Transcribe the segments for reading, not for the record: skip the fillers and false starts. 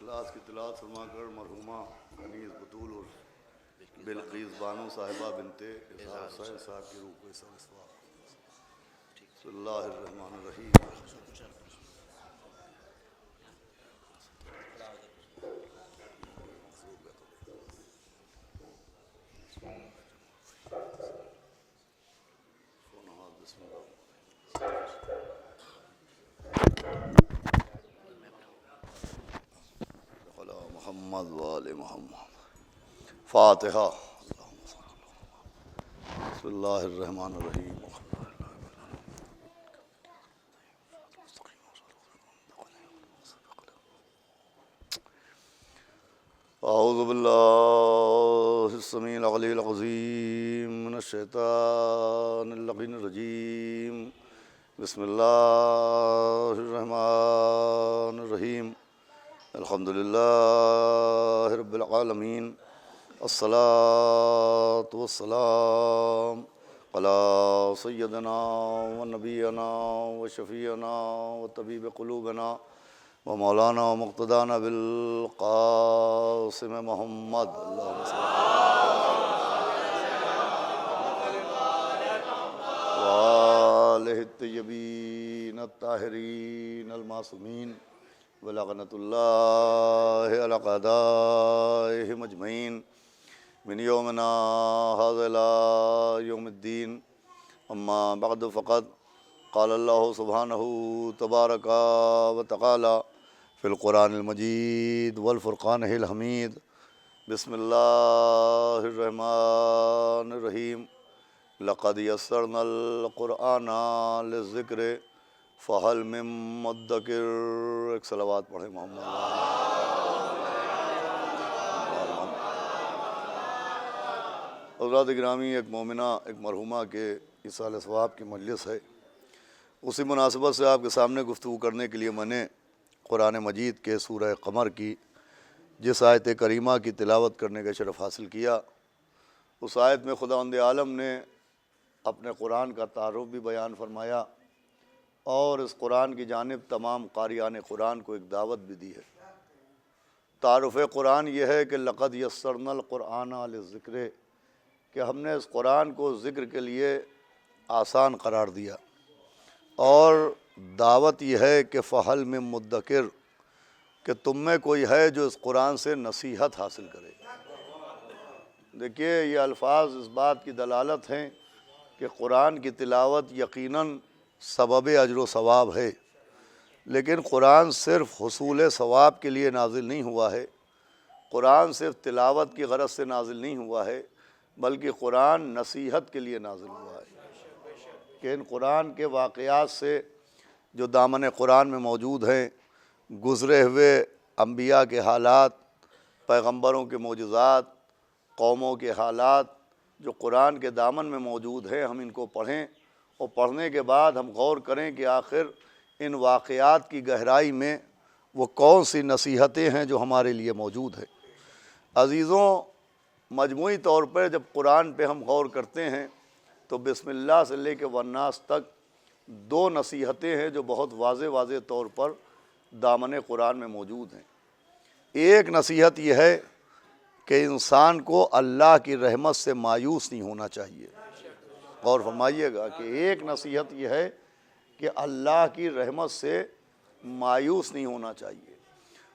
इखलास की तिलावत फरमाकर मरहुमा अनीस बतूल और बिलकीस बानो साहिबा बिनते इज़हार हुसैन साहब की रूह को सवाब। बिस्मिल्लाहिर्रहमानिर्रहीम। मोहम्मद वाले मोहम्मद। फातिहा। बिस्मिल्लाहिर्रहमानिर्रहीम। अऊज़ु बिल्लाहिस्समीइल अलील अज़ीम मिनश्शैतानिर रजीम। बिस्मिल्लाहिर्रहमानिर्रहीम। अल्हम्दुलिल्लाहि रब्बिल आलमीन। अस्सलातु वस्सलाम अला सय्यदना व नबियना व शफ़ीअना व तबीब क़ुलूबना व मौलाना व मुक़्तदाना बिल क़ासिम मोहम्मद व आलिहि तय्यबीन अत्ताहिरीन अल मासूमीन व लअनतुल्लाहि अला अअदाइहिम अजमईन मिन यौमिना हाज़ा इला यौमिद्दीन। अम्मा बअद फ़क़द क़ाल अल्लाहु सुब्हानहु तबारक व तआला फ़िल क़ुरानिल मजीद वल फ़ुरक़ानिल हमीद। बिस्मिल्लाहिर्रहमानिर्रहीम। लक़द यस्सरनल क़ुरआना लिज़्ज़िक्र फ़हल मिन मुद्दकिर। एक सलावत पढ़े मोहम्मद। हज़रात गिरामी, एक मोमिना एक मरहुमा के इसाले सवाब की मजलिस है। उसी मुनासिबत से आपके सामने गुफ्तगू करने के लिए मैंने कुरान मजीद के सूरह क़मर की जिस आयत करीमा की तिलावत करने का शरफ़ हासिल किया, उस आयत में खुदावंद आलम ने अपने कुरान का तारुफ़ भी बयान फरमाया और इस कुरान की जानिब तमाम क़ारियान कुरान को एक दावत भी दी है। तारुफ़ कुरान यह है कि लक़द यस्सरनल क़ुरआना लिज़्ज़िक्र, कि हमने इस कुरान को ज़िक्र के लिए आसान करार दिया। और दावत यह है कि फ़हल में मुद्दकिर, कि तुम में कोई है जो इस कुरान से नसीहत हासिल करे। देखिए, ये अल्फाज इस बात की दलालत हैं कि कुरान की तिलावत यकीनन सबब अजर व सवाब है, लेकिन कुरान सिर्फ़ हुसूल सवाब के लिए नाजिल नहीं हुआ है। कुरान सिर्फ़ तिलावत की गरज से नाजिल नहीं हुआ है, बल्कि कुरान नसीहत के लिए नाजिल हुआ है। कि इन कुरान के वाक़यात से जो दामन कुरान में मौजूद हैं, गुज़रे हुए अम्बिया के हालात, पैगम्बरों के मोजज़ात, कौमों के हालात जो कुरान के दामन में मौजूद हैं, हम इनको पढ़ें और पढ़ने के बाद हम गौर करें कि आखिर इन वाक़यात की गहराई में वो कौन सी नसीहतें हैं जो हमारे लिए मौजूद हैं। अज़ीज़ों, मजमूई तौर पर जब कुरान पे हम गौर करते हैं तो बिस्मिल्लाह से लेकर वन्नास तक दो नसीहतें हैं जो बहुत वाज़े तौर पर दामन कुरान में मौजूद हैं। एक नसीहत यह है कि इंसान को अल्लाह की रहमत से मायूस नहीं होना चाहिए। गौर फरमाइएगा कि एक नसीहत यह है कि अल्लाह की रहमत से मायूस नहीं होना चाहिए,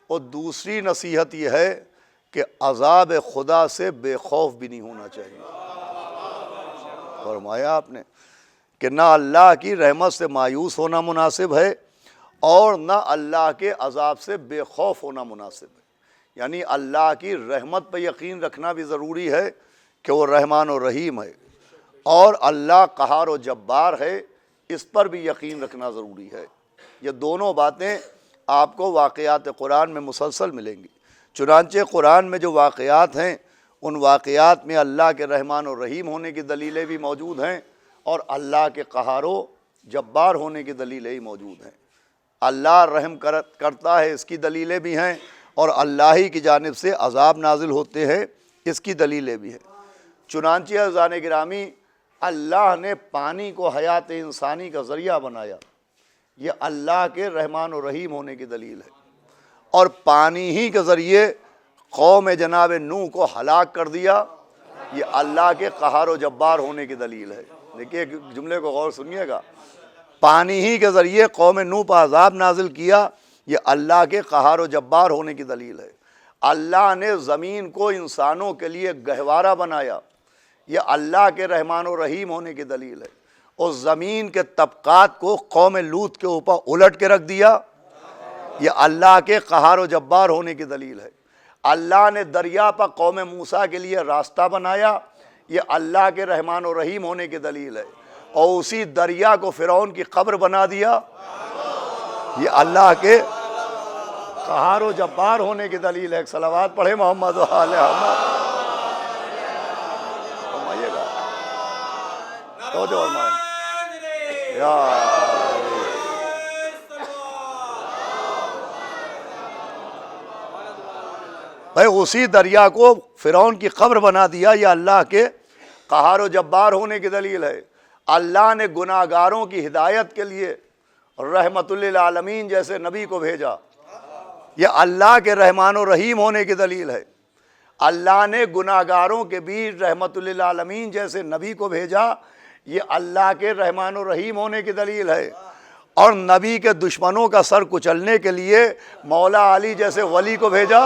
और दूसरी नसीहत यह है कि अज़ाब खुदा से बेखौफ भी नहीं होना चाहिए। फरमाया आपने कि ना अल्लाह की रहमत से मायूस होना मुनासिब है और ना अल्लाह के अज़ाब से बेखौफ होना मुनासिब है। यानी अल्लाह की रहमत पर यकीन रखना भी ज़रूरी है कि वो रहमान और रहीम है, और अल्लाह क़हार और जब्बार है, इस पर भी यकीन रखना ज़रूरी है। ये दोनों बातें आपको वाक़यात कुरान में मुसलसल मिलेंगी। चुनांचे कुरान में जो वाक़यात हैं, उन वाक़यात में अल्लाह के रहमान और रहीम होने की दलीलें भी मौजूद हैं और अल्लाह के क़हार व जब्बार होने की दलीलें ही मौजूद हैं। अल्लाह रहम करता है, इसकी दलीलें भी हैं, और अल्लाह ही की जानिब से अज़ाब नाजिल होते हैं, इसकी दलीलें भी हैं। चुनांचे अज़ान गिरामी, अल्लाह ने पानी को हयात इंसानी का ज़रिया बनाया, ये अल्लाह के रहमान और रहीम होने की दलील है। और पानी ही के ज़रिए कौम जनाब नूह को हलाक कर दिया। ये अल्लाह के क़हार व जब्बार होने की दलील है। देखिए जुमले को गौर सुनिएगा, पानी ही के ज़रिए कौम नूह पर अज़ाब नाजिल किया, ये अल्लाह के क़हार व जब्बार होने की दलील है। अल्लाह ने ज़मीन को इंसानों के लिए गहवारा बनाया, ये अल्लाह के रहमान व रहीम होने की दलील है। और ज़मीन के तबक़ात को कौम लूत के ऊपर उलट के रख दिया, ये अल्लाह के क़हार व जब्बार होने की दलील है। अल्लाह ने दरिया पर कौम मूसा के लिए रास्ता बनाया, ये अल्लाह के रहमान व रहीम होने की दलील है। और उसी दरिया को फ़िरौन की कब्र बना दिया, ये अल्लाह के क़हार व जब्बार होने की दलील है। एक सलावत पढ़े मोहम्मद व आले मोहम्मद। फरमाइएगा तो जो या भाई उसी दरिया को फ़िरौन की कब्र बना दिया, ये अल्लाह के क़हार व जब्बार होने की दलील है। अल्लाह ने गुनाहगारों की हिदायत के लिए रहमतुल्लिल आलमीन जैसे नबी को भेजा, ये अल्लाह के रहमान व रहीम होने की दलील है। अल्लाह ने गुनाहगारों के बीच रहमतुल्लिल आलमीन जैसे नबी को भेजा, ये अल्लाह के रहमान व रहीम होने की दलील है। और नबी के दुश्मनों का सर कुचलने के लिए मौला अली जैसे वली को भेजा,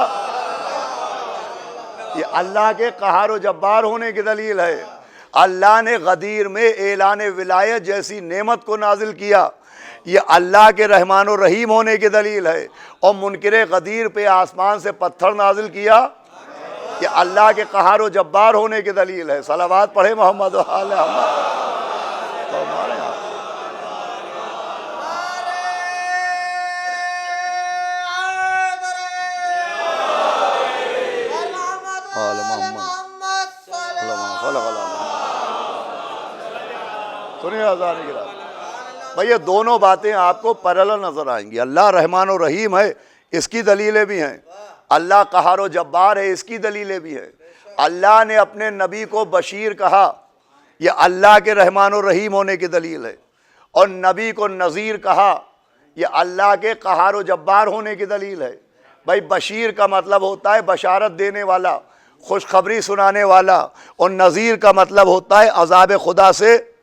ये अल्लाह के क़हार व जब्बार होने की दलील है। अल्लाह ने गदीर में ऐलान विलायत जैसी नेमत को नाजिल किया, ये अल्लाह के रहमान व रहीम होने की दलील है। और मुनकिर गदीर पे आसमान से पत्थर नाजिल किया, ये अल्लाह के क़हार व जब्बार होने की दलील है। सलावत पढ़े मोहम्मद व आले मोहम्मद। सुनिए आज़ान की रात भाई, ये दोनों बातें आपको पैरेलल नज़र आएंगी। अल्लाह रहमान व रहीम है, इसकी दलीलें भी हैं। अल्लाह क़हार व जब्बार है, इसकी दलीलें भी हैं। अल्लाह ने अपने नबी को बशीर कहा, यह अल्लाह के रहमान व रहीम होने की दलील है। और नबी को नज़ीर कहा, यह अल्लाह के क़हार व जब्बार होने की दलील है। भाई बशीर का मतलब होता है बशारत देने वाला, खुशखबरी सुनाने वाला। और नज़ीर का मतलब होता है अज़ाब खुदा से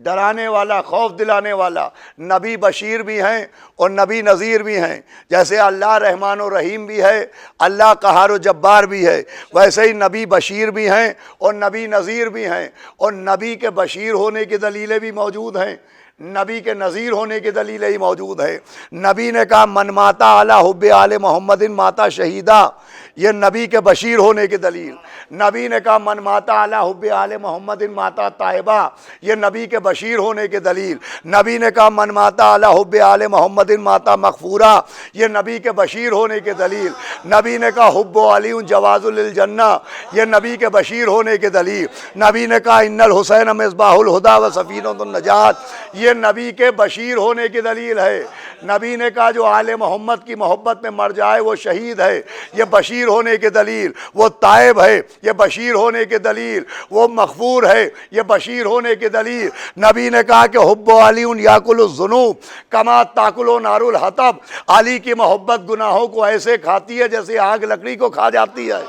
डराने वाला, खौफ दिलाने वाला। नबी बशीर भी हैं और नबी नज़ीर भी हैं। जैसे अल्लाह रहमान व रहीम भी है, अल्लाह क़हार व जब्बार भी है, वैसे ही नबी बशीर भी हैं और नबी नज़ीर भी हैं। और नबी के बशीर होने की दलीलें भी मौजूद हैं, नबी के नज़ीर होने की दलीलें ही मौजूद है। नबी ने कहा मन माता अला हुब्बे आले मोहम्मदिन माता शहीदा, ये नबी के बशीर होने की दलील। नबी ने कहा मन माता अला हुब्बे आले मोहम्मदिन माता ताइबा, ये नबी के बशीर होने की दलील। नबी ने कहा मन माता अला हुब्बे आले मोहम्मदिन माता मग़फ़ूरा, ये नबी के बशीर होने की दलील। नबी ने कहा हुब्बो अली जवाज़ुल जन्ना, ये नबी के बशीर होने की दलील। नबी ने कहा इन्नल हुसैन मिस्बाहुल हुदा व सफ़ीनतुन नजात, ये नबी के बशीर होने की दलील है। नबी ने कहा जो आले मोहम्मद की मोहब्बत में मर जाए वो शहीद है, ये बशीर होने की दलील। वो ताइब है, ये बशीर होने की दलील। वो मग़फ़ूर है, ये बशीर होने की दलील। नबी ने कहा कि हुब्बो अलीउन याकुलुज़ ज़ुनूब कमा ताकुलो नारुल हतब, अली की मोहब्बत गुनाहों को ऐसे खाती है जैसे आग लकड़ी को खा जाती है।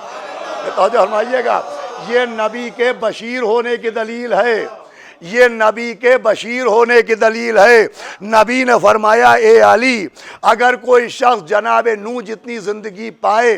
तो फरमाइएगा, ये नबी के बशीर होने की दलील है, ये नबी के बशीर होने की दलील है। नबी ने फरमाया ए अली, अगर कोई शख्स जनाब नूह जितनी ज़िंदगी पाए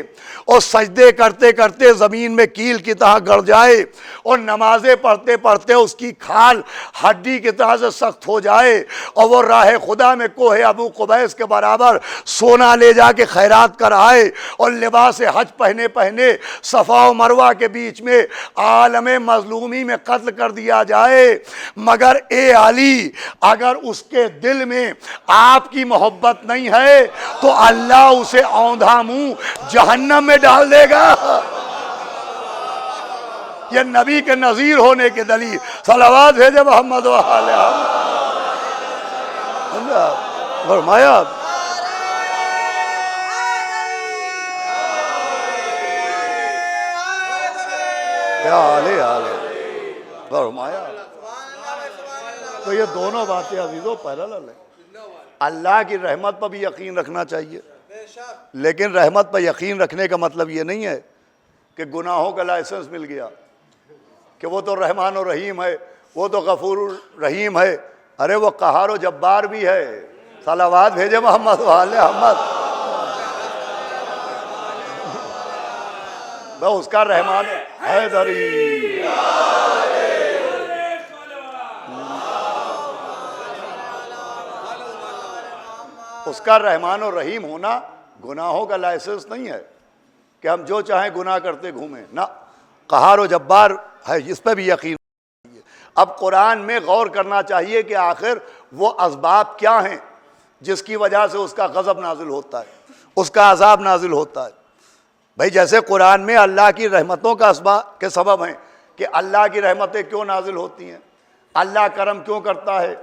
और सजदे करते करते ज़मीन में कील की तरह गड़ जाए और नमाज़ें पढ़ते पढ़ते उसकी खाल हड्डी की तरह से सख्त हो जाए और वो राह खुदा में कोहे अबू कुबैस के बराबर सोना ले जाके खैरात कर आए और लिबास हज पहने पहने सफ़ा व मरवा के बीच में आलम मज़लूमी में कत्ल कर दिया जाए, मगर ए अली अगर उसके दिल में आपकी मोहब्बत नहीं है तो अल्लाह उसे औंधा मुंह जहन्नम में डाल देगा। ये नबी के नज़ीर होने की दलील। सलावत भेजे मोहम्मद व आले मोहम्मद। फरमाया फरमाया तो ये दोनों बातें अजीज़ों पैरेलल है। अल्लाह की रहमत पर भी यकीन रखना चाहिए लेकिन रहमत पर यकीन रखने का मतलब ये नहीं है कि गुनाहों का लाइसेंस मिल गया, कि वो तो रहमान और रहीम है, वो तो गफूर रहीम है। अरे वो कहार जब्बार भी है। सलावात भेजे मोहम्मद वाले मोहम्मद। वो उसका रहमान हैदरी। उसका रहमान और रहीम होना गुनाहों का लाइसेंस नहीं है कि हम जो चाहें गुनाह करते घूमें ना। कहार जब्बार है, इस पर भी यकीन। अब कुरान में गौर करना चाहिए कि आखिर वो असबाब क्या हैं जिसकी वजह से उसका गज़ब नाजिल होता है, उसका अजाब नाजिल होता है। भाई जैसे कुरान में अल्लाह की रहमतों का असबाब के सबब हैं कि अल्लाह की रहमतें क्यों नाजिल होती हैं, अल्लाह करम क्यों करता है,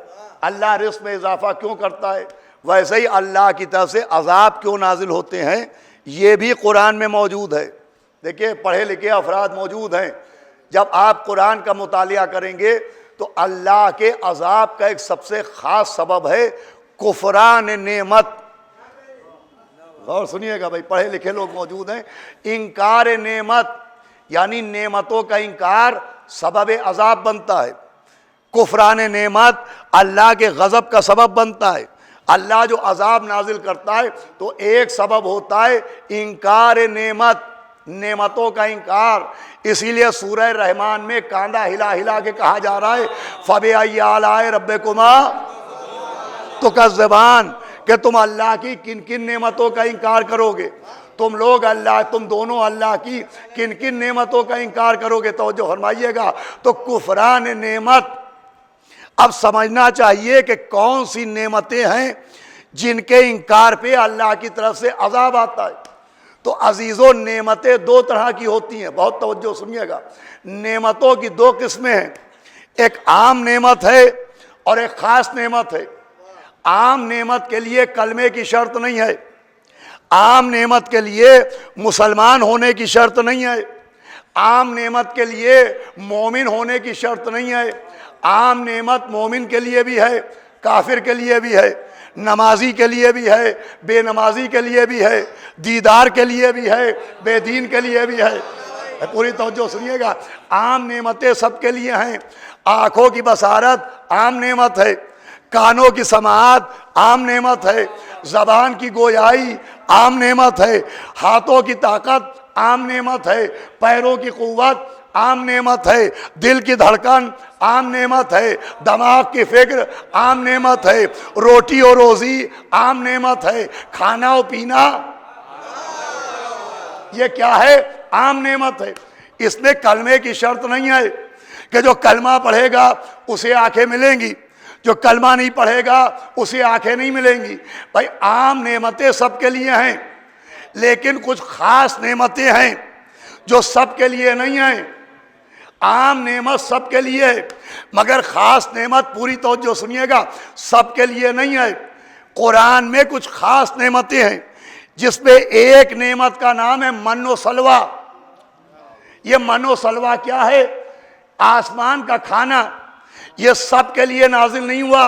अल्लाह रिज़्क़ में इजाफा क्यों करता है, वैसे ही अल्लाह की तरफ से अजाब क्यों नाजिल होते हैं, ये भी कुरान में मौजूद है। देखिए पढ़े लिखे अफराद मौजूद हैं। जब आप कुरान का मुतालिया करेंगे तो अल्लाह के अजाब का एक सबसे ख़ास सबब है कुफरान नेमत। और सुनिएगा भाई, पढ़े लिखे लोग मौजूद हैं। इनकार नेमत यानी नेमतों का इनकार सबब अजाब बनता है। कुफरान नेमत अल्लाह के गज़ब का सबब बनता है। अल्लाह जो अजाब नाजिल करता है तो एक सबब होता है इनकार नेमत, नेमतों का इनकार। इसीलिए सूरह रहमान में कांधा हिला हिला के कहा जा रहा है फ़बिअय्यि आलाए रब्बिकुमा तुकज़्ज़िबान, कि तुम अल्लाह की किन किन नेमतों का इनकार करोगे। तुम लोग अल्लाह, तुम दोनों अल्लाह की किन किन नेमतों का इनकार करोगे। तवज्जो फरमाइएगा। तो कुफरान नेमत, अब समझना चाहिए कि कौन सी नेमतें हैं जिनके इनकार पे अल्लाह की तरफ से अजाब आता है। तो अजीज़ों, नेमतें दो तरह की होती हैं, बहुत तवज्जो सुनिएगा। नेमतों की दो किस्में हैं, एक आम नेमत है और एक ख़ास नेमत है। आम नेमत के लिए कलमे की शर्त नहीं है, आम नेमत के लिए मुसलमान होने की शर्त नहीं है, आम नेमत के लिए मोमिन होने की शर्त नहीं है। आम नेमत मोमिन के लिए भी है, काफिर के लिए भी है, नमाजी के लिए भी है, बेनमाजी के लिए भी है, दीदार के लिए भी है, बेदीन के लिए भी है। पूरी तवज्जो सुनिएगा। आम नेमतें सबके लिए हैं। आँखों की बसारत आम नेमत है, कानों की समाअत आम नेमत है, ज़बान की गोयाई आम नेमत है, हाथों की ताकत आम नेमत है, पैरों की क़ुव्वत आम नेमत है, दिल की धड़कन आम नेमत है, दिमाग की फिक्र आम नेमत है, रोटी और रोज़ी आम नेमत है, खाना और पीना ये क्या है? आम नेमत है। इसमें कलमे की शर्त नहीं है कि जो कलमा पढ़ेगा उसे आंखें मिलेंगी, जो कलमा नहीं पढ़ेगा उसे आंखें नहीं मिलेंगी। भाई आम नेमतें सबके लिए हैं, लेकिन कुछ खास नेमतें हैं जो सबके लिए नहीं हैं। आम नेमत सबके लिए है, मगर ख़ास नेमत, पूरी तवज्जो सुनिएगा, सबके लिए नहीं है। कुरान में कुछ ख़ास नेमतें हैं जिसमें एक नेमत का नाम है मन्नो सलवा। ये मन्नो सलवा क्या है? आसमान का खाना। ये सबके लिए नाजिल नहीं हुआ,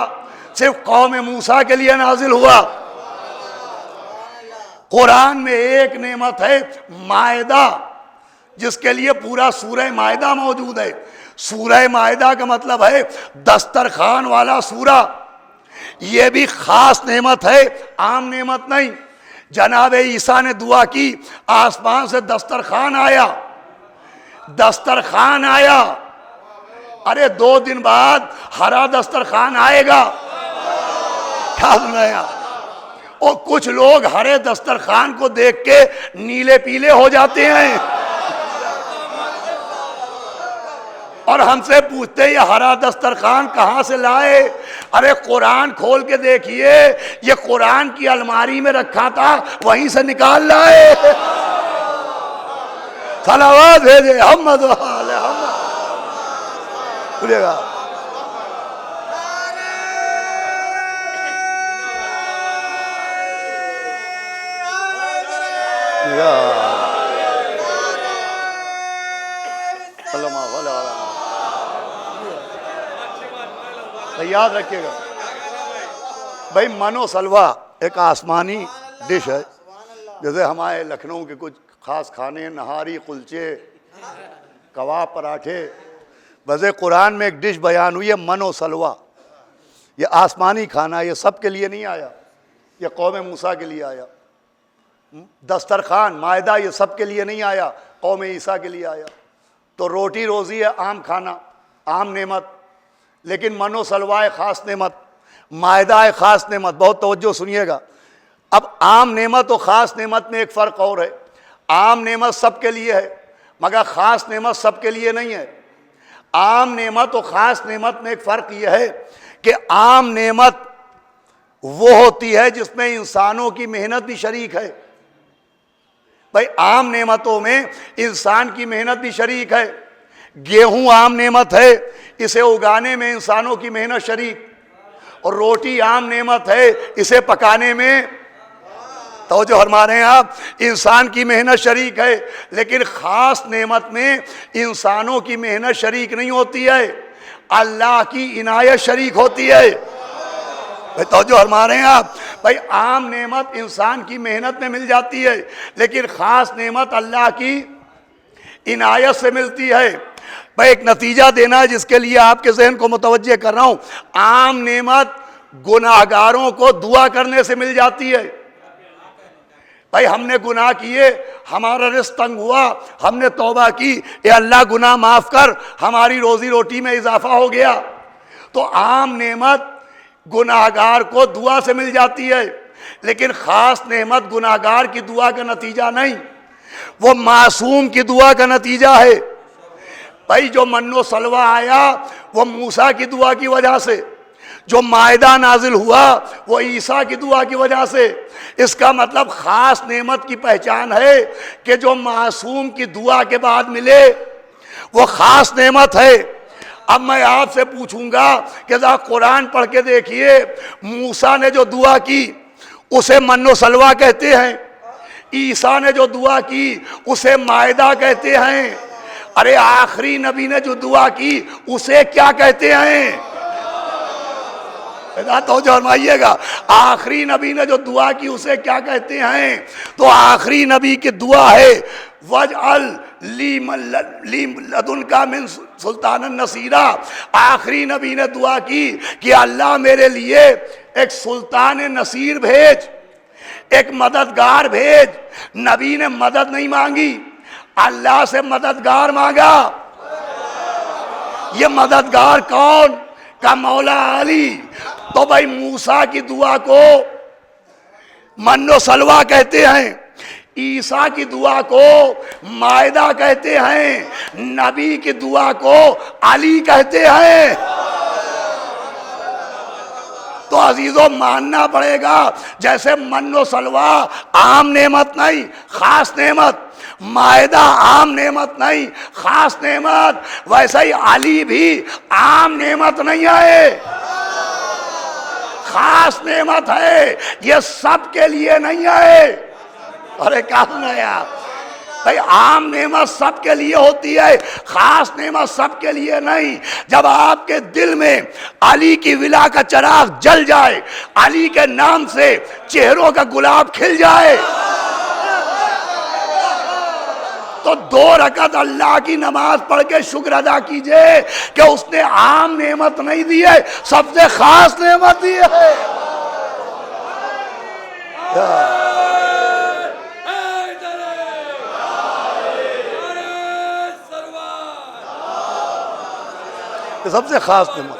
सिर्फ कौम मूसा के लिए नाजिल हुआ। कुरान में एक नेमत है मायदा, जिसके लिए पूरा सूरह मायदा मौजूद है। सूरह मायदा का मतलब है दस्तरखान वाला सूरा। ये भी खास नेमत है, आम नेमत नहीं। जनाब ईसा ने दुआ की, आसमान से दस्तरखान आया, दस्तरखान आया। अरे 2 दिन बाद हरा दस्तरखान आएगा, क्या सुनाया? और कुछ लोग हरे दस्तरखान को देख के नीले पीले हो जाते हैं और हमसे पूछते हैं ये हरा दस्तरखान कहाँ से लाए? अरे कुरान खोल के देखिए, ये कुरान की अलमारी में रखा था, वहीं से निकाल लाए। सलावत भेजे मोहम्मद वाले मोहम्मद। बोलिएगा तो याद रखिएगा भाई, मनो सलवा एक आसमानी डिश है। जैसे हमारे लखनऊ के कुछ ख़ास खाने, नहारी, कुलचे, कबाब, पराठे। वैसे कुरान में एक डिश बयान हुई है, मनो सलवा। ये आसमानी खाना, ये सब के लिए नहीं आया, ये कौम मूसा के लिए आया। दस्तरखान, मायदा, ये सब के लिए नहीं आया, कौम ईसा के लिए आया। तो रोटी रोज़ी है आम खाना, आम नेमत, लेकिन मनो सलवा है ख़ास नेमत, मायदा है ख़ास नेमत। बहुत तवज्जो सुनिएगा। अब आम नेमत और ख़ास नेमत में एक फ़र्क और है। आम नेमत सब के लिए है, मगर ख़ास नेमत सब के लिए नहीं है। आम नेमत और ख़ास नेमत में एक फ़र्क यह है कि आम नेमत वो होती है जिसमें इंसानों की मेहनत भी शरीक है। भाई आम नेमतों में इंसान की मेहनत भी शरीक है। गेहूं आम नेमत है, इसे उगाने में इंसानों की मेहनत शरीक, और रोटी आम नेमत है, इसे पकाने में तो जो हमारे यहाँ इंसान की मेहनत शरीक है। लेकिन ख़ास नेमत में इंसानों की मेहनत शरीक नहीं होती है, अल्लाह की इनायत शरीक होती है। तो जो हमारे यहाँ भाई आम नेमत इंसान की मेहनत में मिल जाती है, लेकिन ख़ास नेमत अल्लाह की इनायत से मिलती है। भाई एक नतीजा देना है जिसके लिए आपके जहन को मुतवज्जे कर रहा हूँ। आम नेमत गुनाहगारों को दुआ करने से मिल जाती है। भाई हमने गुनाह किए, हमारा रिज़्क़ तंग हुआ, हमने तौबा की, ए अल्लाह गुनाह माफ़ कर, हमारी रोज़ी रोटी में इजाफा हो गया। तो आम नेमत गुनाहगार को दुआ से मिल जाती है, लेकिन ख़ास नेमत गुनाहगार की दुआ का नतीजा नहीं, वो मासूम की दुआ का नतीजा है। भाई जो मन्नो सलवा आया वो मूसा की दुआ की वजह से, जो मायदा नाजिल हुआ वो ईसा की दुआ की वजह से। इसका मतलब ख़ास नेमत की पहचान है कि जो मासूम की दुआ के बाद मिले वो ख़ास नेमत है। अब मैं आपसे पूछूंगा कि ज़रा कुरान पढ़ के देखिए, मूसा ने जो दुआ की उसे मन्नो सलवा कहते हैं, ईसा ने जो दुआ की उसे मायदा कहते हैं, अरे आखिरी नबी ने जो दुआ की उसे क्या कहते हैं? तो जो फरमाइएगा, आखिरी नबी ने जो दुआ की उसे क्या कहते हैं? तो आखिरी नबी की दुआ है वजअल ली लदुनका मिन सुल्तानन नसीरा। आखिरी नबी ने दुआ की कि अल्लाह मेरे लिए एक सुल्तान नसीर भेज, एक मददगार भेज। नबी ने मदद नहीं मांगी, अल्लाह से मददगार मांगा। ये मददगार कौन? का मौला अली। तो भाई मूसा की दुआ को मन्नो सलवा कहते हैं, ईसा की दुआ को मायदा कहते हैं, नबी की दुआ को अली कहते हैं। तो अजीजों मानना पड़ेगा, जैसे मन्नो सलवा आम नेमत नहीं ख़ास नेमत, मायदा आम नेमत नहीं ख़ास नेमत, वैसे ही अली भी आम नेमत नहीं है, ख़ास नेमत है। ये सब के लिए नहीं है। अरे क्या सुना यार, भाई आम नेमत सबके लिए होती है, ख़ास नेमत सबके लिए नहीं। जब आपके दिल में अली की विला का चिराग जल जाए, अली के नाम से चेहरों का गुलाब खिल जाए, तो 2 रकात अल्लाह की नमाज पढ़ के शुक्र अदा कीजिए कि उसने आम नेमत नहीं दी है, सबसे खास नेमत दी है। सबसे खास नेमत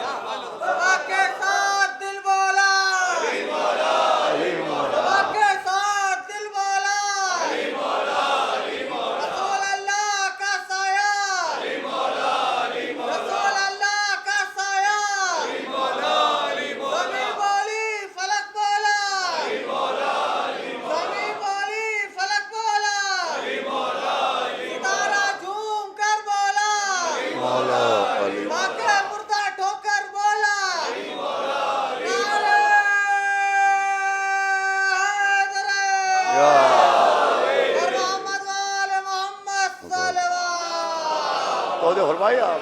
तो फरमाइए आप,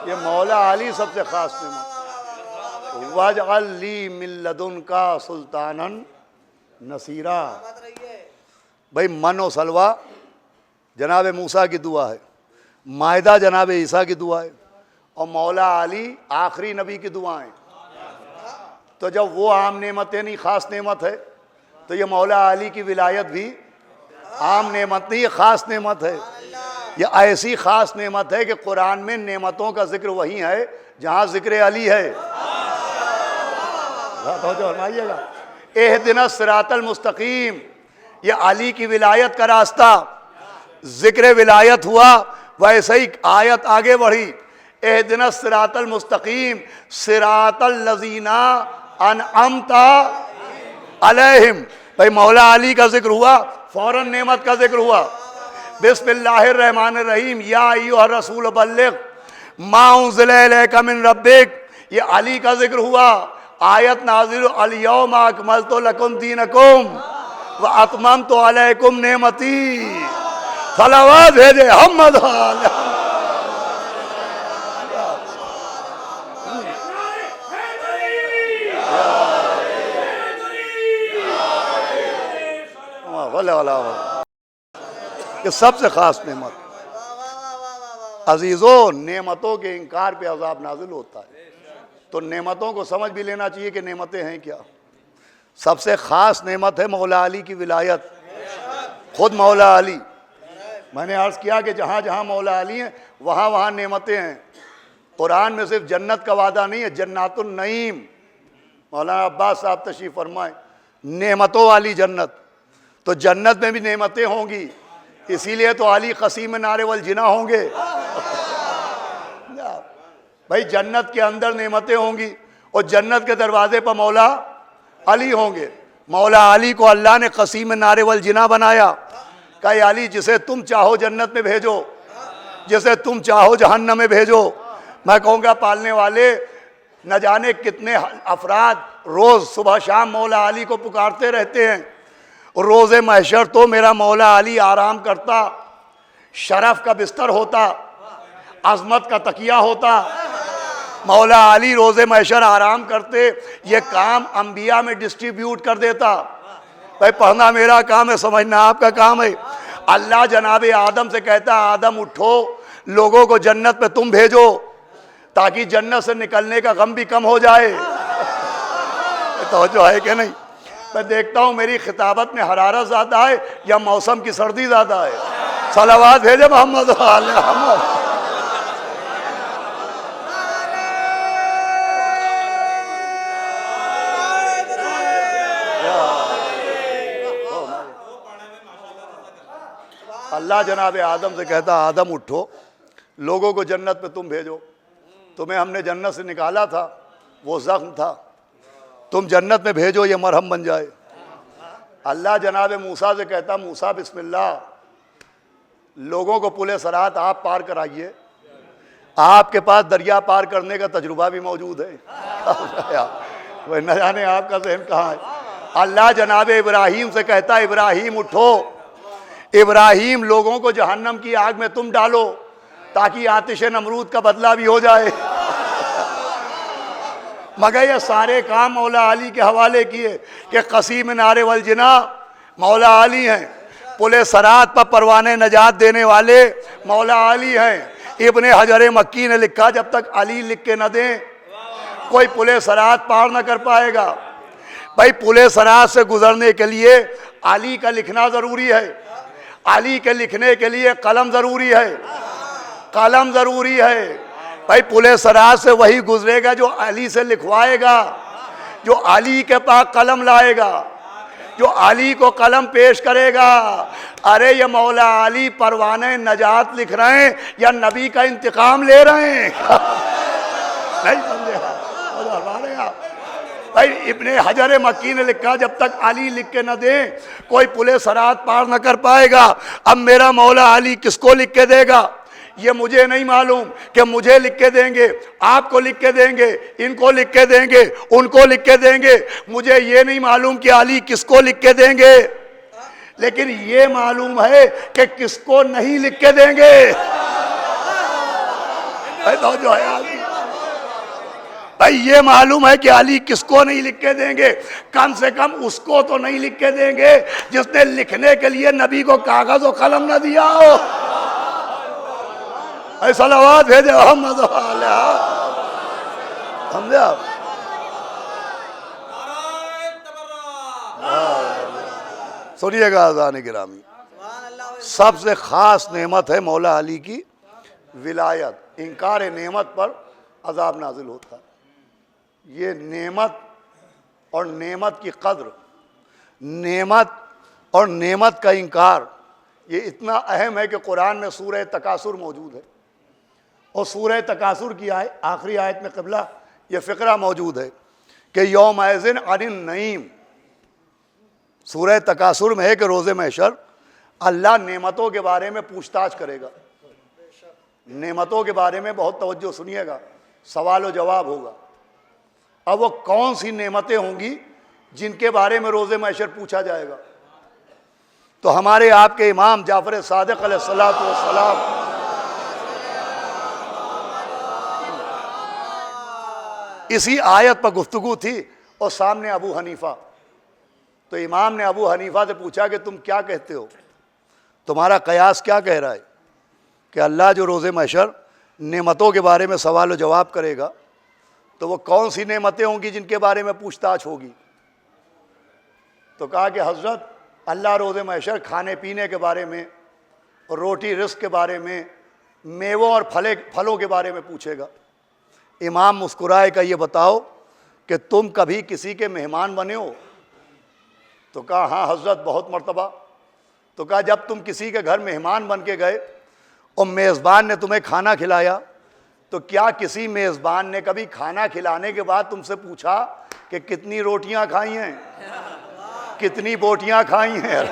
ये मौला अली सबसे खास नेमत। वजअल ली मिन लदुनका सुल्तानन नसीरा। भाई मन और सलवा जनाब मूसा की दुआ है, मायदा जनाब ईसा की दुआ है, और मौला अली आखिरी नबी की दुआएं। तो जब वो आम नेमतें नहीं ख़ास नेमत है, तो ये मौला अली की विलायत भी आम नेमत नहीं, ख़ास नेमत है। ये ऐसी ख़ास नेमत है कि कुरान में नेमतों का जिक्र वही है जहाँ जिक्र अली है। फरमाइएगा एहदिना सिरातल मुस्तकीम, ये अली की विलायत का रास्ता। जिक्र विलायत हुआ, वैसे ही आयत आगे बढ़ी, एहदिना सिरातल मुस्तकीम सिरातल लजीना अनअमता अलैहिम। भाई मौला अली का जिक्र हुआ, फौरन नेमत का जिक्र हुआ। बिस्मिल्लाहिर्रहमानिर्रहीम, या अय्युहा रसूल बल्लिग मा उन्ज़िला इलैका मिन रब्बिक, ये अली का जिक्र हुआ। आयत नाज़िल अल यौमा अकमलतु लकुम दीनकुम व अतममतु अलैकुम नेमती। सलावत भेजे मोहम्मद। ये सबसे खास नेमत। अजीज़ों, नेमतों के इनकार पे अज़ाब नाजिल होता है, तो नेमतों को समझ भी लेना चाहिए कि नेमतें हैं क्या। सबसे ख़ास नेमत है मौला अली की विलायत, खुद मौला अली। मैंने अर्ज़ किया कि जहाँ जहाँ मौला अली हैं वहाँ वहाँ नेमतें हैं। कुरान में सिर्फ जन्नत का वादा नहीं है, जन्नातुन नईम। मौलाना अब्बास साहब तशरीफ़ फरमाएं, नेमतों वाली जन्नत। तो जन्नत में भी नेमतें होंगी, इसीलिए तो अली क़सीम नारे वल जिना होंगे। भाई जन्नत के अंदर नेमतें होंगी और जन्नत के दरवाजे पर मौला अली होंगे। मौला अली को अल्लाह ने क़सीम नारे वल जिना बनाया। कहा अली जिसे तुम चाहो जन्नत में भेजो, जिसे तुम चाहो जहन्नम में भेजो। मैं कहूँगा पालने वाले न जाने कितने अफराद रोज़ सुबह शाम मौला अली को पुकारते रहते हैं। रोज़े महशर तो मेरा मौला अली आराम करता, शरफ का बिस्तर होता, अज़मत का तकिया होता। मौला अली रोज़े महशर आराम करते, ये काम अंबिया में डिस्ट्रीब्यूट कर देता। भाई पढ़ना मेरा काम है, समझना आपका काम है। अल्लाह जनाब आदम से कहता, आदम उठो, लोगों को जन्नत में तुम भेजो, ताकि जन्नत से निकलने का गम भी कम हो जाए। तवज्जो है कि नहीं? मैं देखता हूँ मेरी खिताबत में हरारत ज़्यादा है या मौसम की सर्दी ज़्यादा है। सलावात भेजे मोहम्मद। अल्लाह जनाब आदम से कहता, आदम उठो, लोगों को जन्नत में तुम भेजो। तुम्हें हमने जन्नत से निकाला था, वो ज़ख्म था, तुम जन्नत में भेजो, ये मरहम बन जाए। अल्लाह जनाब मूसा से कहता, मूसा बिस्मिल्लाह, लोगों को पुले सरात आप पार कराइए। आपके पास दरिया पार करने का तजुर्बा भी मौजूद है। वह न जाने आपका जहन कहाँ है। अल्लाह जनाब इब्राहीम से कहता, इब्राहीम उठो, इब्राहीम लोगों को जहन्नम की आग में तुम डालो, ताकि आतिश नमरूद का बदला भी हो जाए। मगर ये सारे काम मौला अली के हवाले किए कि क़सीम नारे वल जिना मौला अली हैं, पुले सरात पर परवाने नजात देने वाले मौला अली हैं। इब्ने हजर मक्की ने लिखा, जब तक अली लिख के न दें कोई पुले सरात पार न कर पाएगा। भाई पुले सरात से गुजरने के लिए अली का लिखना ज़रूरी है, अली के लिखने के लिए कलम ज़रूरी है, कलम ज़रूरी है। भाई पुले सरात से वही गुजरेगा जो अली से लिखवाएगा, जो अली के पास कलम लाएगा, जो अली को कलम पेश करेगा। अरे ये मौला अली परवाने नजात लिख रहे हैं या नबी का इंतकाम ले रहे हैं? नहीं समझे आप? भाई इब्ने हजर मक्की ने लिखा, जब तक अली लिख के न दे कोई पुले सरात पार न कर पाएगा। अब मेरा मौला अली किसको लिख के देगा ये मुझे नहीं मालूम, कि मुझे लिख के देंगे, आपको लिख के देंगे, इनको लिख के देंगे, उनको लिख के देंगे। मुझे ये नहीं मालूम कि अली किसको लिख के देंगे, लेकिन ये मालूम है कि किसको नहीं लिख के देंगे। तो जो है भाई ये मालूम है कि अली किसको नहीं लिख के देंगे, कम से कम उसको तो नहीं लिख के देंगे जिसने लिखने के लिए नबी को कागज और कलम न दिया हो। ऐसा सलावत भेजे मोहम्मद वाले, समझे आप? सुनिएगा अज़ान गिरामी, सबसे ख़ास नेमत है मौला अली की विलायत। इनकार नेमत पर अजाब नाजिल होता है। ये नेमत और नेमत की कद्र, नेमत और नेमत का इनकार, ये इतना अहम है कि कुरान में सूरह तकासुर मौजूद है और सूरह तकासुर की आखिरी आयत में क़िबला ये फ़िक्रा मौजूद है कि यौमइज़िन अनिन नईम। सूरह तकासुर में है कि रोज़े महशर अल्लाह नेमतों के बारे में पूछताछ करेगा। नेमतों के बारे में बहुत तवज्जो सुनिएगा, सवाल और जवाब होगा। अब वो कौन सी नेमतें होंगी जिनके बारे में रोज़े महशर पूछा जाएगा? तो हमारे आपके इमाम जाफ़र सादिक़ अलैहिस्सलातु वस्सलाम इसी आयत पर गुफ्तगू थी और सामने अबू हनीफ़ा। तो इमाम ने अबू हनीफ़ा से पूछा कि तुम क्या कहते हो, तुम्हारा कयास क्या कह रहा है कि अल्लाह जो रोज़े महशर नेमतों के बारे में सवाल और जवाब करेगा, तो वो कौन सी नेमतें होंगी जिनके बारे में पूछताछ होगी? तो कहा कि हज़रत अल्लाह रोज़े महशर खाने पीने के बारे में, रोटी रिज़्क़ के बारे में, मेवों और फलों के बारे में पूछेगा। इमाम मुस्कुराए का ये बताओ कि तुम कभी किसी के मेहमान बने हो? तो कहा हाँ हज़रत बहुत मर्तबा। तो कहा जब तुम किसी के घर मेहमान बन के गए और मेज़बान ने तुम्हें खाना खिलाया, तो क्या किसी मेज़बान ने कभी खाना खिलाने के बाद तुमसे पूछा कि कितनी रोटियां खाई हैं, कितनी बोटियां खाई हैं?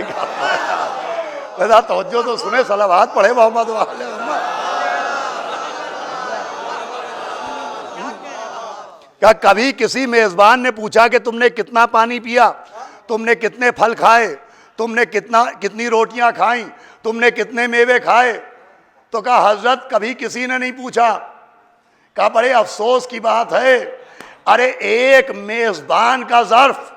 वैसा तवज्जो तो सुने, सलावत पढ़े मोहम्मद वाले। क्या कभी किसी मेज़बान ने पूछा कि तुमने कितना पानी पिया, तुमने कितने फल खाए, तुमने कितनी रोटियां खाई, तुमने कितने मेवे खाए? तो कहा हज़रत कभी किसी ने नहीं पूछा। कहा बड़े अफसोस की बात है, अरे एक मेज़बान का ज़र्फ़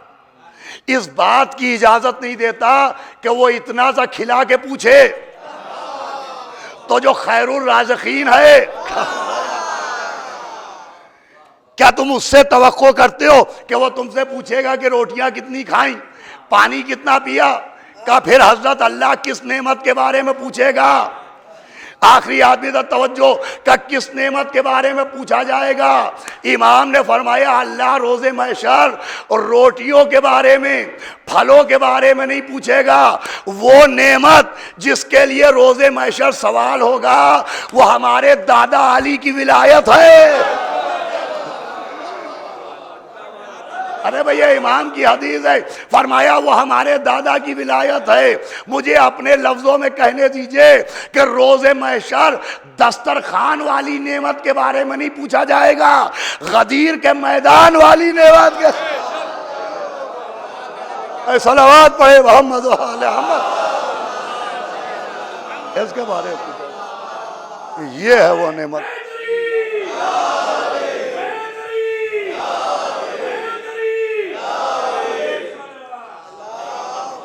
इस बात की इजाज़त नहीं देता कि वो इतना सा खिला के पूछे, तो जो खैरुर राज़िकीन है क्या तुम उससे तवक्को करते हो कि वो तुमसे पूछेगा कि रोटियां कितनी खाई, पानी कितना पिया? का फिर हज़रत अल्लाह किस नेमत के बारे में पूछेगा? आखिरी आदमी तक तवज्जो का किस नेमत के बारे में पूछा जाएगा? इमाम ने फरमाया अल्लाह रोज़े महशर और रोटियों के बारे में, फलों के बारे में नहीं पूछेगा। वो नेमत जिसके लिए रोज़े महशर सवाल होगा वो हमारे दादा अली की विलायत है। अरे भैया इमाम की हदीस है, फरमाया वो हमारे दादा की विलायत है। मुझे अपने लफ्ज़ों में कहने दीजिए कि रोज़े महशर दस्तरखान वाली नेमत के बारे में नहीं पूछा जाएगा, गदीर के मैदान वाली नेमत के। सलावत पढ़े मोहम्मद वाले मोहम्मद, इसके बारे में पूछा। ये है वो नेमत।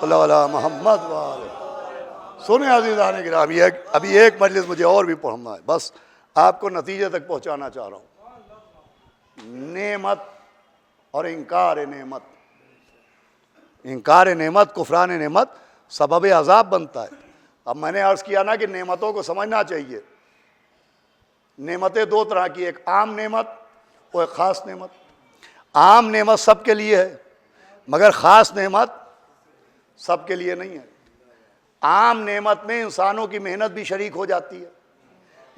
मोहम्मद वाले सुने अज़ीज़ान गिरामी, अभी एक मजलिस मुझे और भी पढ़ना है, बस आपको नतीजे तक पहुंचाना चाह रहा हूँ। नेमत और इनकार नेमत, इनकार नेमत, कुफरान नेमत सबब अज़ाब बनता है। अब मैंने अर्ज़ किया ना कि नेमतों को समझना चाहिए। नेमतें दो तरह की, एक आम नेमत और एक ख़ास नेमत। आम नेमत सबके लिए है मगर ख़ास नेमत सबके लिए नहीं है। आम नेमत में इंसानों की मेहनत भी शरीक हो जाती है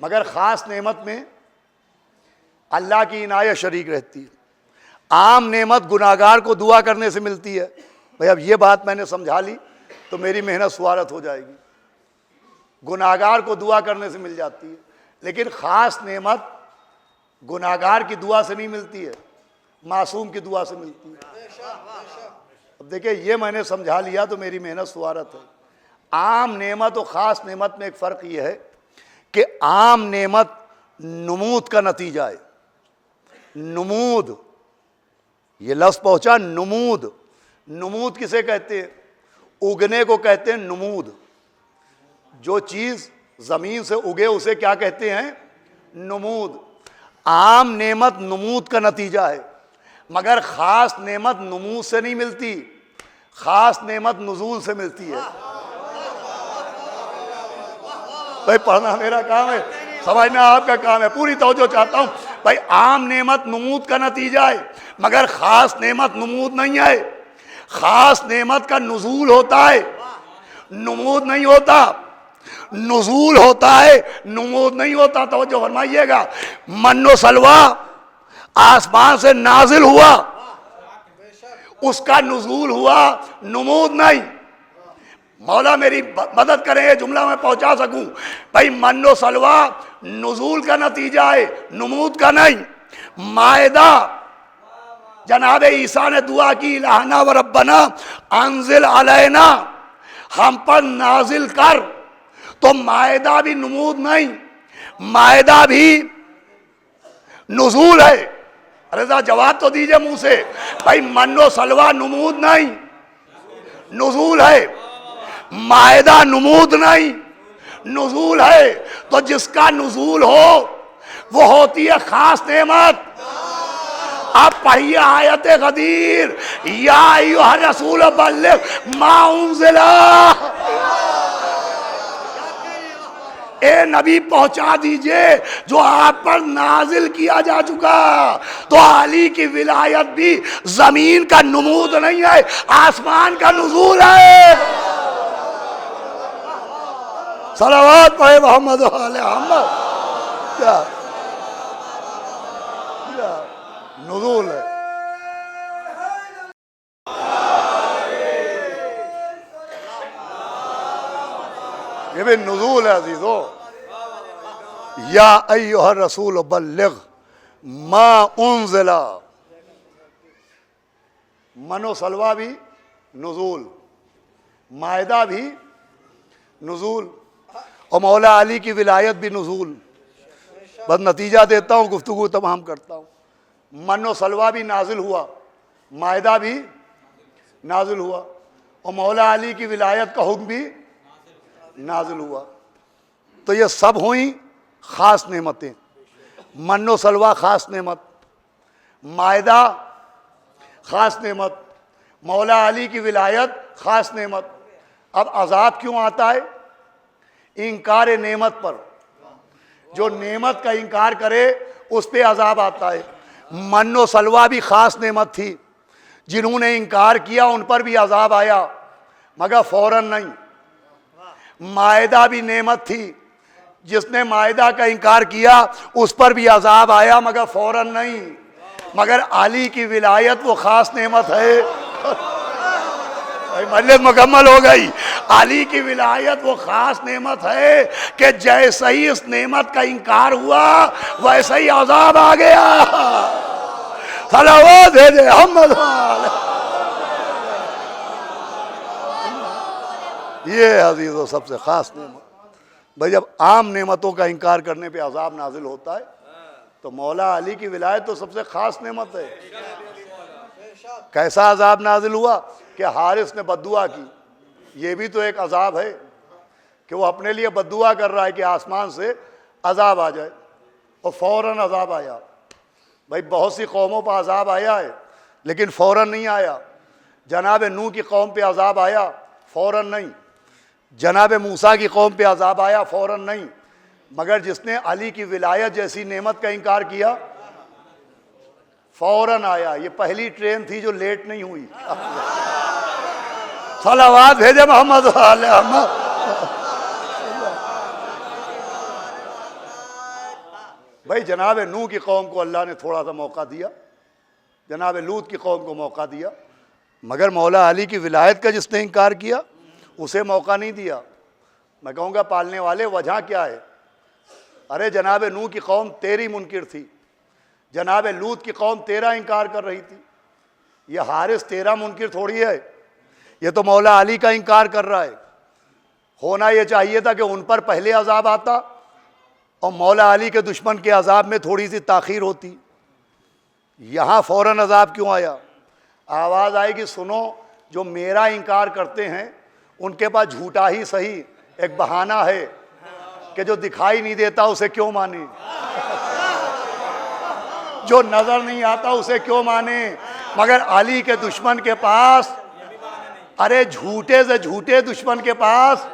मगर ख़ास नेमत में अल्लाह की इनायत शरीक रहती है। आम नेमत गुनाहगार को दुआ करने से मिलती है। भाई अब ये बात मैंने समझा ली तो मेरी मेहनत स्वारत हो जाएगी। गुनाहगार को दुआ करने से मिल जाती है, लेकिन ख़ास नेमत गुनाहगार की दुआ से नहीं मिलती है, मासूम की दुआ से मिलती है। अब देखिए ये मैंने समझा लिया तो मेरी मेहनत स्वारत है। आम नेमत और ख़ास नेमत में एक फ़र्क ये है कि आम नेमत नमूद का नतीजा है, नुमूद, ये लफ्ज़ पहुंचा नुमूद। नुमूद किसे कहते हैं? उगने को कहते हैं नुमूद। जो चीज़ ज़मीन से उगे उसे क्या कहते हैं? नुमूद। आम नेमत नुमूद का नतीजा है, मगर ख़ास नेमत नुमूद से नहीं मिलती, ख़ास नेमत नुज़ूल से मिलती है। भाई पढ़ना मेरा काम है, समझना आपका काम है, पूरी तवज्जो चाहता हूँ। भाई आम नेमत नुमूद का नतीजा है, मगर ख़ास नेमत नुमूद नहीं है। ख़ास नेमत का नुज़ूल होता है, नुमूद नहीं होता। नुज़ूल होता है, नुमूद नहीं होता। तवज्जो फरमाइएगा। मन्नो सलवा आसमान से नाजिल हुआ, उसका नुज़ूल हुआ, नुमूद नहीं। मौला मेरी मदद करें ये जुमला मैं पहुंचा सकूं। भाई मन्नो सलवा नुज़ूल का नतीजा है, नुमूद का नहीं। मायदा जनाब ईसा ने दुआ की, इलाहना व रब्बना अंजिल अलैना, हम पर नाजिल कर। तो मायदा भी नुमूद नहीं, मायदा भी नुज़ूल है। अरे ज़रा जवाब तो दीजिए मुंह से। भाई मन्नो सलवा नुमूद नहीं, नुज़ूल है। मायदा नुमूद नहीं, नुज़ूल है। तो जिसका नुज़ूल हो वो होती है खास नेमत। आप पढ़िए आयत गदीर, या अय्युहा रसूल बल्लिग मा उन्ज़िला, ए नबी पहुंचा दीजिए जो आप पर नाजिल किया जा चुका। तो अली की विलायत भी जमीन का नुमूद नहीं है, आसमान का नुज़ूल है। सलावत पढ़े मोहम्मद वाले मोहम्मद। क्या नुज़ूल है। ये भी नुज़ूल है अजीजों। या अय्युहा रसूल बल्लिग मा उन्ज़िला, मनो सलवा भी नुज़ूल, मायदा भी नुज़ूल, और मौला अली की विलायत भी नुज़ूल। बस नतीजा देता हूँ, गुफ्तगू तमाम करता हूँ। मनो सलवा भी नाजिल हुआ, मायदा भी नाजिल हुआ, और मौला अली की विलायत का हुक्म भी नाजिल हुआ। तो ये सब हुई ख़ास नेमतें। मन्नो सलवा ख़ास नेमत, मायदा ख़ास नेमत, मौला अली की विलायत ख़ास नेमत। अब अज़ाब क्यों आता है? इनकार नेमत पर। जो नेमत का इनकार करे उस पे अज़ाब आता है। मन्नो सलवा भी ख़ास नेमत थी, जिन्होंने इनकार किया उन पर भी अज़ाब आया, मगर फ़ौरन नहीं। मायदा भी नेमत थी, जिसने मायदा का इनकार किया उस पर भी अज़ाब आया, मगर फ़ौरन नहीं। मगर अली की विलायत वो ख़ास नेमत है। मजलिस मुकम्मल हो गई। अली की विलायत वो ख़ास नेमत है कि जैसे ही इस नेमत का इनकार हुआ वैसे ही अज़ाब आ गया। सलावत भेजे मोहम्मद। ये अजीज़ों सबसे ख़ास नेमत। भाई जब आम नेमतों का इनकार करने पे अज़ाब नाजिल होता है तो मौला अली की विलायत तो सबसे ख़ास नेमत है। कैसा अज़ाब नाजिल हुआ कि हारिस ने बद्दुआ की। ये भी तो एक अज़ाब है कि वो अपने लिए बद्दुआ कर रहा है कि आसमान से अज़ाब आ जाए, और फ़ौरन अज़ाब आया। भाई बहुत सी कौमों पर अज़ाब आया है लेकिन फ़ौरन नहीं आया। जनाब नूह की कौम पे अज़ाब आया, फ़ौरन नहीं। जनाब मूसा की कौम पे अज़ाब आया, फ़ौरन नहीं। मगर जिसने अली की विलायत जैसी नेमत का इनकार किया फ़ौरन आया। ये पहली ट्रेन थी जो लेट नहीं हुई। सलावत भेजे मोहम्मद वाले मोहम्मद। भाई जनाब नूह की कौम को अल्लाह ने थोड़ा सा मौका दिया, जनाब लूत की कौम को मौका दिया, मगर मौला अली की विलायत का जिसने इनकार किया उसे मौका नहीं दिया। मैं कहूँगा पालने वाले वजह क्या है? अरे जनाब नूह की कौम तेरी मुनकिर थी, जनाब लूत की कौम तेरा इनकार कर रही थी। ये हारिस तेरा मुनकिर थोड़ी है, ये तो मौला अली का इनकार कर रहा है। होना ये चाहिए था कि उन पर पहले अज़ाब आता और मौला अली के दुश्मन के अज़ाब में थोड़ी सी ताख़ीर होती। यहाँ फ़ौरन अजाब क्यों आया? आवाज़ आई कि सुनो, जो मेरा इनकार करते हैं उनके पास झूठा ही सही एक बहाना है कि जो दिखाई नहीं देता उसे क्यों माने, जो नजर नहीं आता उसे क्यों माने। मगर अली के दुश्मन के पास, अरे झूठे से झूठे दुश्मन के पास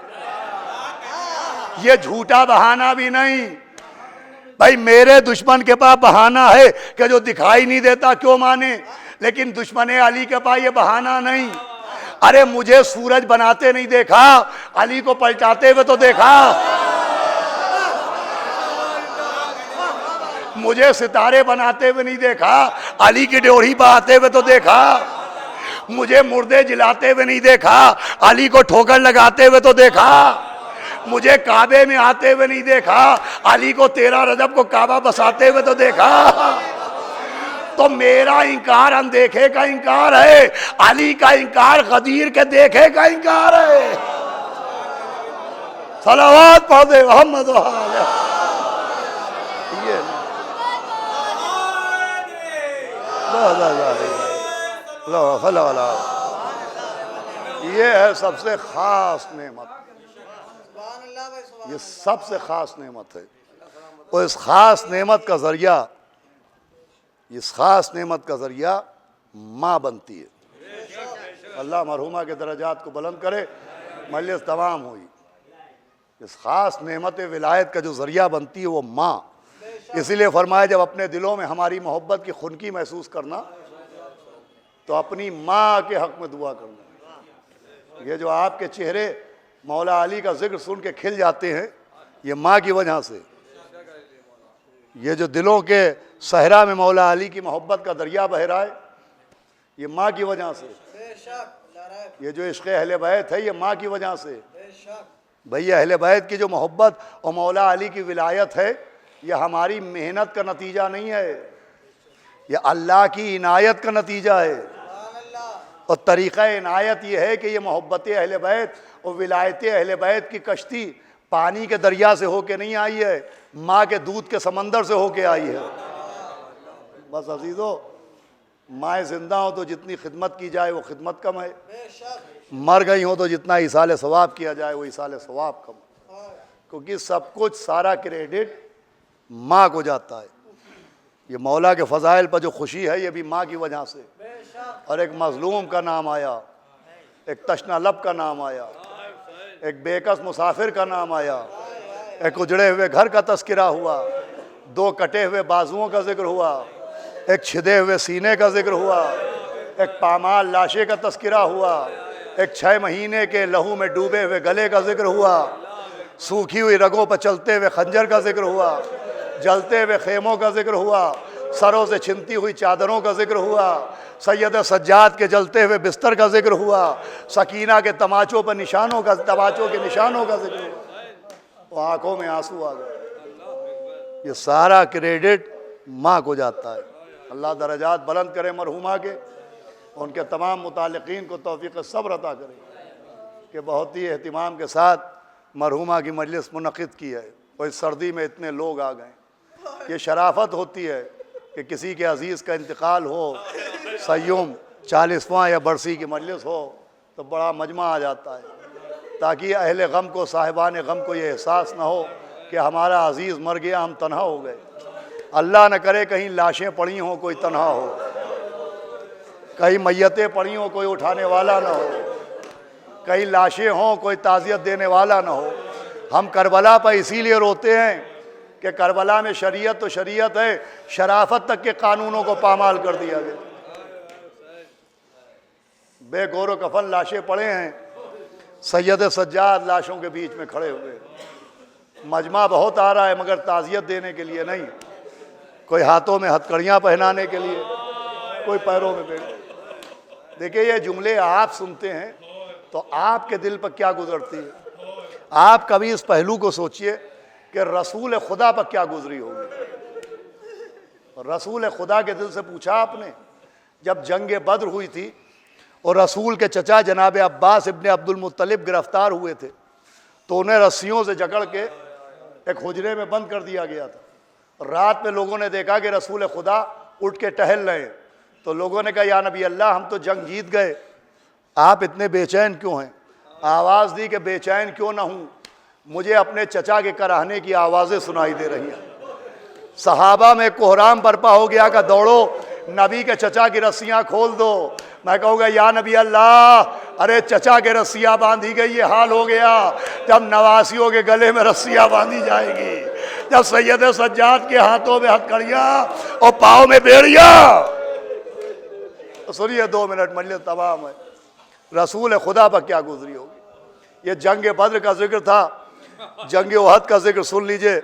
ये झूठा बहाना भी नहीं। भाई मेरे दुश्मन के पास बहाना है कि जो दिखाई नहीं देता क्यों माने, लेकिन दुश्मन अली के पास ये बहाना नहीं। अरे मुझे सूरज बनाते नहीं देखा, अली को पलटाते हुए तो देखा। मुझे सितारे बनाते हुए नहीं देखा, अली की ड्योढ़ी बहाते हुए तो देखा। मुझे मुर्दे जिलाते हुए नहीं देखा, अली को ठोकर लगाते हुए तो देखा। मुझे काबे में आते हुए नहीं देखा, अली को 13 रजब को काबा बसाते हुए तो देखा। तो मेरा इंकार अनदेखे का इंकार है, अली का इंकार गदीर के देखे का इंकार है। सलावत पढ़ दे मोहम्मद ये है सबसे खास नेमत, ये सबसे खास नेमत है। और इस खास नेमत का जरिया, इस खास नेमत का जरिया माँ बनती है। अल्लाह मरहुमा के दर्जात को बुलंद करे। मजलिस तमाम हुई। इस खास नेमत विलायत का जो जरिया बनती है वो माँ। इसीलिए फरमाया जब अपने दिलों में हमारी मोहब्बत की खुनकी महसूस करना तो अपनी माँ के हक में दुआ करना। ये जो आपके चेहरे मौला अली का जिक्र सुन के खिल जाते हैं, ये माँ की वजह से। ये जो दिलों के सहरा में मौला अली की मोहब्बत का दरिया बह रहा है, ये माँ की वजह से। ये जो इश्क़ अहले बैत है, ये माँ की वजह से। भैया अहले बैत की जो मोहब्बत और मौला अली की विलायत है, ये हमारी मेहनत का नतीजा नहीं है, ये अल्लाह की इनायत का नतीजा है। और तरीक़ा इनायत ये है कि ये मोहब्बत अहले बैत और विलायत अहले बैत की कश्ती पानी के दरिया से होके नहीं आई है, माँ के दूध के समंदर से होके आई है। बस अजीज़ों, माँ जिंदा हो तो जितनी खिदमत की जाए वो खिदमत कम है, मर गई हो तो जितना इसाले सवाब किया जाए वो इसाले सवाब कम है। क्योंकि सब कुछ, सारा क्रेडिट माँ को जाता है। ये मौला के फ़ज़ाइल पर जो खुशी है ये भी माँ की वजह से। और एक मज़लूम का नाम आया, एक तशना लब का नाम आया, एक बेकस मुसाफिर का नाम आया, एक उजड़े हुए घर का तस्करा हुआ, 2 कटे हुए बाजुओं का जिक्र हुआ, एक छिदे हुए सीने का जिक्र हुआ, एक पामाल लाशे का तस्करा हुआ, एक 6 महीने के लहू में डूबे हुए गले का जिक्र हुआ, सूखी हुई रगों पर चलते हुए खंजर का जिक्र हुआ, जलते हुए खेमों का जिक्र हुआ, सरों से छिनती हुई चादरों का जिक्र हुआ, सैयद सज्जाद के जलते हुए बिस्तर का जिक्र हुआ, सकीना के तमाचों पर निशानों का, तमाचों के निशानों का जिक्र हुआ। वो आंखों में आंसू आ गए। ये सारा क्रेडिट माँ को जाता है। अल्लाह दर्जात बुलंद करे मरहुमा के, उनके तमाम मुतालिकीन को तौफीक सब्र अता करे कि बहुत ही एहतिमाम के साथ मरहुमा की मजलिस मुनक़िद की है। और इस सर्दी में इतने लोग आ गए। ये शराफत होती है कि किसी के अज़ीज़ का इंतकाल हो, सय्युम 40वां या बरसी की मजलिस हो तो बड़ा मजमा आ जाता है, ताकि अहले गम को, साहिबान गम को ये एहसास ना हो कि हमारा अज़ीज़ मर गया, हम तन्हा हो गए। अल्लाह न करे कहीं लाशें पड़ी हों, कोई तन्हा हो, कहीं मैयतें पड़ी हों, कोई उठाने वाला ना हो, कहीं लाशें हों, कोई ताज़ियत देने वाला ना हो। हम करबला पर इसीलिए रोते हैं कि करबला में शरीयत तो शरीयत है, शराफत तक के कानूनों को पामाल कर दिया गया। बेगौर कफन लाशें पड़े हैं, सैयद सज्जाद लाशों के बीच में खड़े हुए। मजमा बहुत आ रहा है मगर ताज़ियत देने के लिए नहीं, कोई हाथों में हथकड़ियाँ पहनाने के लिए, कोई पैरों में देखिए ये जुमले आप सुनते हैं तो आपके दिल पर क्या गुजरती है। आप कभी इस पहलू को सोचिए कि रसूल खुदा पर क्या गुजरी होगी। रसूल खुदा के दिल से पूछा आपने, जब जंग बद्र हुई थी और रसूल के चचा जनाब अब्बास इब्ने अब्दुल मुत्तलिब गिरफ्तार हुए थे तो उन्हें रस्सियों से जकड़ के एक हुजरे में बंद कर दिया गया था। रात में लोगों ने देखा कि रसूल खुदा उठ के टहल रहे हैं। तो लोगों ने कहा या नबी अल्लाह हम तो जंग जीत गए, आप इतने बेचैन क्यों हैं? आवाज़ दी कि बेचैन क्यों ना हूँ, मुझे अपने चचा के कराहने की आवाज़ें सुनाई दे रही हैं। सहाबा में कोहराम बर्पा हो गया कि दौड़ो नबी के चचा की रस्सियाँ खोल दो। मैं कहूँगा या नबी अल्लाह, अरे चचा के रस्सियाँ बांधी गई, ये हाल हो गया। जब नवासियों के गले में रस्सियाँ बांधी जाएगी, जब सैयद सज्जाद के हाथों में हथकड़ियाँ और पाँव में बेड़िया। तो सुनिए 2 मिनट मजलिस तमाम है। रसूल खुदा पर क्या गुजरी होगी। ये जंग बद्र का जिक्र था, जंग उहद का जिक्र सुन लीजिए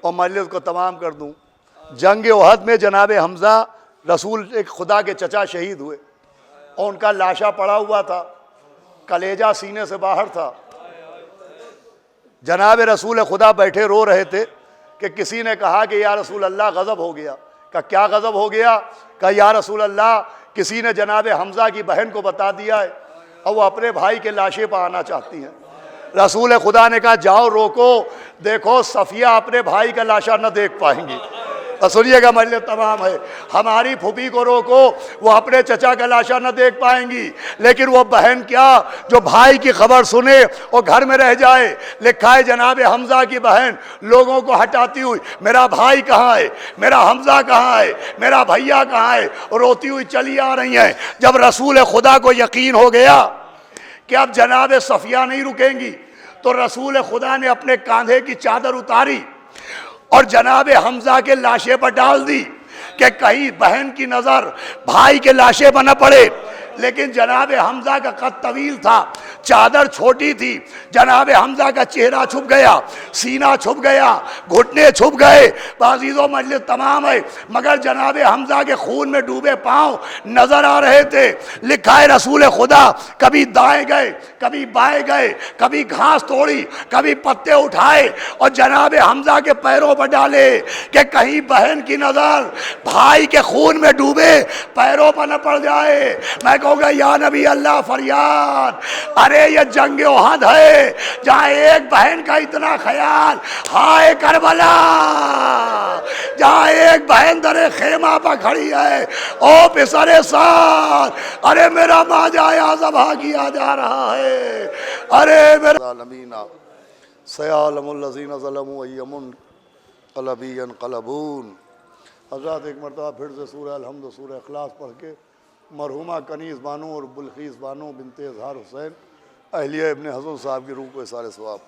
और मजलिस को तमाम कर दूं। जंग उहद में जनाब हमजा रसूल एक खुदा के चचा शहीद हुए और उनका लाशा पड़ा हुआ था, कलेजा सीने से बाहर था। जनाब रसूल खुदा बैठे रो रहे थे कि किसी ने कहा कि या रसूल अल्लाह गज़ब हो गया। कहा क्या गज़ब हो गया? कहा या रसूल अल्लाह, किसी ने जनाब हमजा की बहन को बता दिया है और वो अपने भाई के लाशे पर आना चाहती हैं। रसूल खुदा ने कहा जाओ रोको, देखो सफिया अपने भाई का लाशा न देख पाएंगी। सुनिएगा मजलिस तमाम है। हमारी फूफी को रोको, वो अपने चचा का लाशा न देख पाएंगी, लेकिन वो बहन क्या जो भाई की खबर सुने और घर में रह जाए। लिखा है जनाब हमजा की बहन लोगों को हटाती हुई, मेरा भाई कहाँ है, मेरा हमजा कहाँ है, मेरा भैया कहाँ है, रोती हुई चली आ रही हैं। जब रसूल खुदा को यकीन हो गया कि अब जनाब सफिया नहीं रुकेंगी, तो रसूल खुदा ने अपने कांधे की चादर उतारी और जनाब हमजा के लाशे पर डाल दी कि कहीं बहन की नज़र भाई के लाशे पर न पड़े। लेकिन जनाब हमजा का कद तवील था, चादर छोटी थी, जनाब हमजा का चेहरा छुप गया, सीना छुप गया, घुटने छुप गए। बाज़ीज़ो मजलिस तमाम है, मगर जनाब हमजा के खून में डूबे पाँव नज़र आ रहे थे। लिखा है रसूल खुदा कभी दाएं गए, कभी बाएं गए, कभी घास तोड़ी, कभी पत्ते उठाए और जनाब हमजा के पैरों पर डाले कि कहीं बहन की नज़र भाई के खून में डूबे पैरों पर न पड़ जाए। मैं कहूँगा या नबी अल्लाह फरियाद, अरे ये जंग उहद है जहाँ एक बहन का इतना ख्याल, हाय करबला, जहाँ एक बहन दरे खेमा पर खड़ी है, ओ पिसरे साथ, अरे मेरा माजा ज़बा किया जा रहा है, अरे मेरा नबीना सयालमुल्लज़ीना ज़लमू अय्यमुन क़लबीयन क़लबून। हज़रत एक मरतबा फिर से सूरह अलहम्द सूरह इखलास पढ़ के मरहुमा कनीज़ बानो और बुल्कीस बानो बिनते इज़हार हुसैन अहलिया इब्ने हसन साहब की रूह को इसारे सवाब।